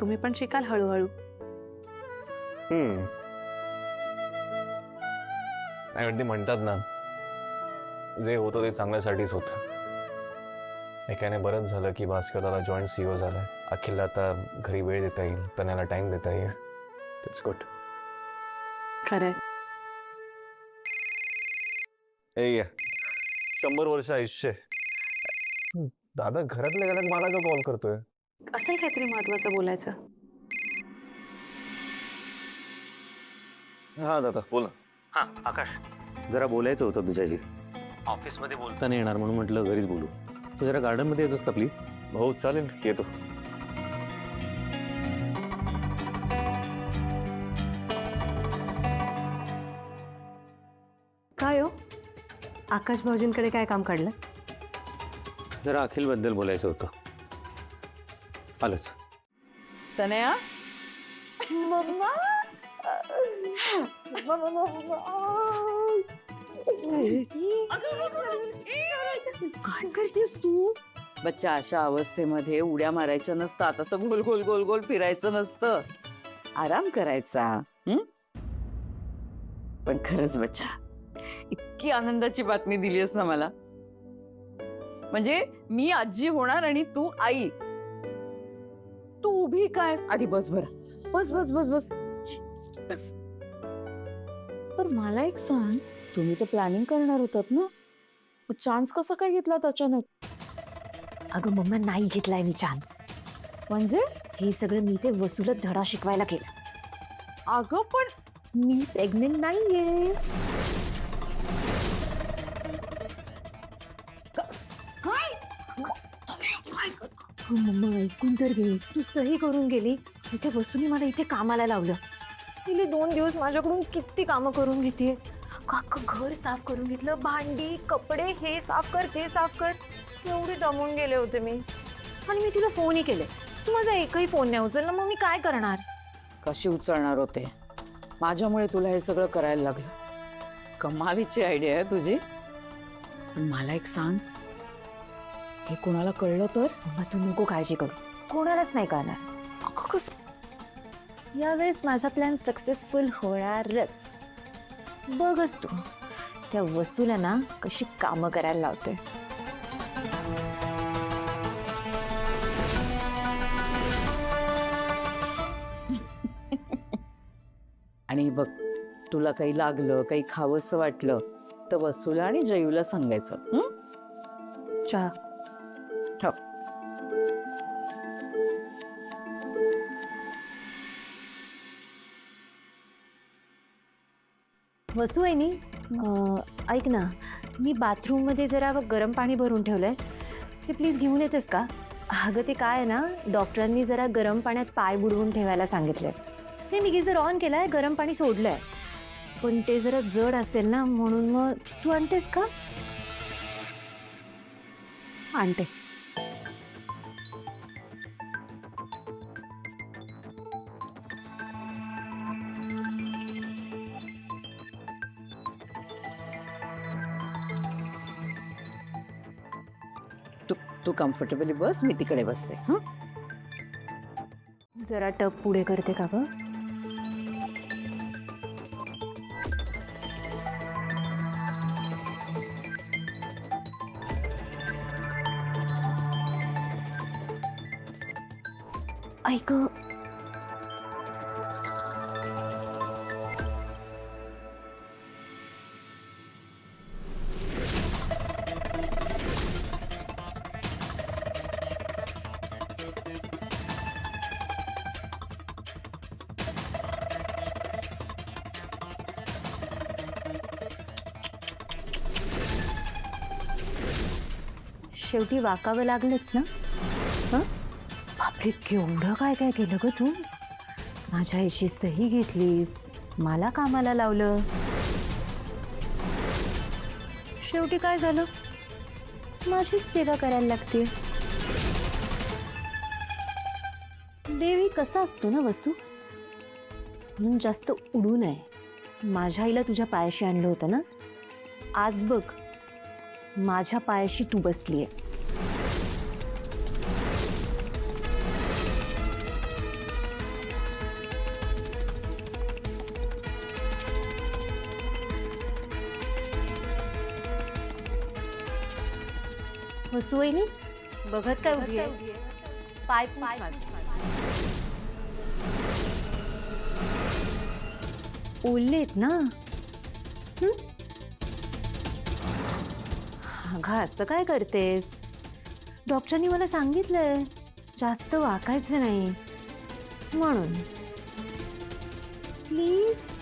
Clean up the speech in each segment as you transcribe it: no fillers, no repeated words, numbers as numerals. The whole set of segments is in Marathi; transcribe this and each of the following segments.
तुम्ही पण शिकाल हळूहळू. नाही म्हणजे म्हणतात ना, जे होतं ते चांगल्यासाठीच होतं. एकाने बरंच झालं की भास्करला जॉईंट CEO झालाय. अखिलला आता घरी वेळ देता येईल, तन्याला टाइम देता येईल. It's good. खरंय. ए 100 वर्ष आयुष्य. दादा घरातल्या घरात मला का कॉल करतोय? असेल काहीतरी महत्वाचं बोलायचं. हा दादा बोला. हां आकाश, जरा बोलायचं होतं तुझ्याशी. ऑफिसमध्ये बोलता नाही येणार म्हणून म्हटलं घरीच बोलू. तू जरा गार्डनमध्ये येतोस का प्लीज? हो चालेल, येतो. काय हो, आकाश भाऊजींकडे काय काम काढलं? जरा अखिलबद्दल बोलायचं होतं. आलोच. तनया काय करतेस तू? बच्चा, अशा अवस्थेमध्ये उड्या मारायच्या नसतात, असं गोल गोल गोल गोल फिरायचं नसतं, आराम करायचा. पण खरंच बच्चा, इतकी आनंदाची बातमी दिलीस ना मला. म्हणजे मी आजी होणार आणि तू आई. तू उभी काय? आधी बस बरं, बस बस बस बस बस. तर मला एक सांग, तुम्ही तर प्लॅनिंग करणार होतात ना, चान्स कसा काय घेतला अचानक? अगं मम्मा, नाही घेतलाय मी चान्स. म्हणजे हे सगळं मी ते वसूला धडा शिकवायला केलं. अगं पण मी प्रेग्नेंट नाहीये. काय? हो मम्मा, ऐकून तर घे. तू सही करून गेली, इथे वसूने मला इथे कामाला लावलं. गेले 2 दिवस माझ्याकडून किती कामं करून घेते. घर साफ करून घेतलं, भांडी कपडे हे साफ कर ते साफ कर. एवढे दमून गेले होते मी. आणि मी तुला फोनही केले, तू माझा एकही फोन नाही उचलला. मग मी काय करणार? कशी उचलणार होते? माझ्यामुळे तुला हे सगळं करायला लागलं. कमालीची आयडिया आहे तुझी. पण मला एक सांग, हे कोणाला कळलं तर? मम्मा, तू नको काळजी करू, कोणालाच नाही कळणार. अगं कसं? यावेळेस माझा प्लॅन सक्सेसफुल होणारच. बघच तू, त्या वसूला ना कशी कामं करायला लावते. आणि बघ, तुला काही लागलं, काही खावंसं वाटलं तर वसूला आणि जयूला सांगायचं. चहा. ठेव. वसू आहे नी, ऐक ना, मी बाथरूममध्ये जरा गरम पाणी भरून ठेवलंय, ते प्लीज घेऊन येतेस का? अगं ते काय आहे ना, डॉक्टरांनी जरा गरम पाण्यात पाय बुडवून ठेवायला सांगितलंय. नाही, मी गिझर ऑन केलाय, गरम पाणी सोडलंय, पण ते जरा जड असेल ना, म्हणून मग तू आणतेस का? आणते. तू कम्फर्टेबली बस, मी तिकडे बसते. हं? जरा टप पुढे करते का गं? ऐक, शेवटी वाकावं लागलंच ना. हं? बापरे, केवढं काय काय केलं ग तू. माझ्या आईशी सही घेतलीस, मला कामाला लावलं, शेवटी काय झालं? माझीच सेवा करायला लागते. देवी कसा असतो ना वसू, म्हणून जास्त उडू नये. माझ्या आईला तुझ्या पायाशी आणलं होतं ना, आज बघ माझ्या पायाशी तू बसलीयस. वस्तू वहिनी बघत काय उभी आहे? पाय पूस माझे. ओलेत ना? अगं असं काय करतेस? डॉक्टरनी मला सांगितलंय जास्त वाकायचं नाही म्हणून. प्लीज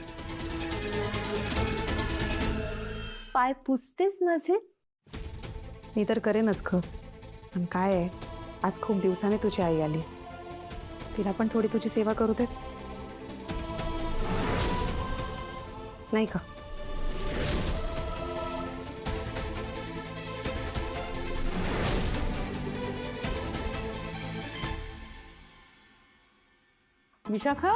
पाय पुसतेस माझे? मी तर करेनच ख. पण काय आहे, आज खूप दिवसाने तुझी आई आली, तिला पण थोडी तुझी सेवा करू दे, नाही का? विशाखा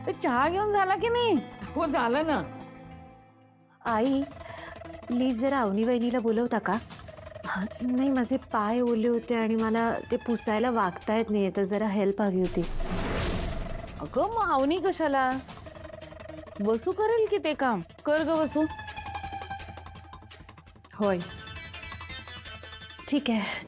ते चहा घेऊन झाला की नाही? हो झालं ना. आई प्लीज जरा अवनी वहिनीला बोलवता का? नाही माझे पाय ओले होते आणि मला ते पुसायला वागता येत नाही, तर जरा हेल्प हवी होती. अगं मग अवनी कशाला? वसू करेल की ते काम. कर ग वसू. होय. ठीक आहे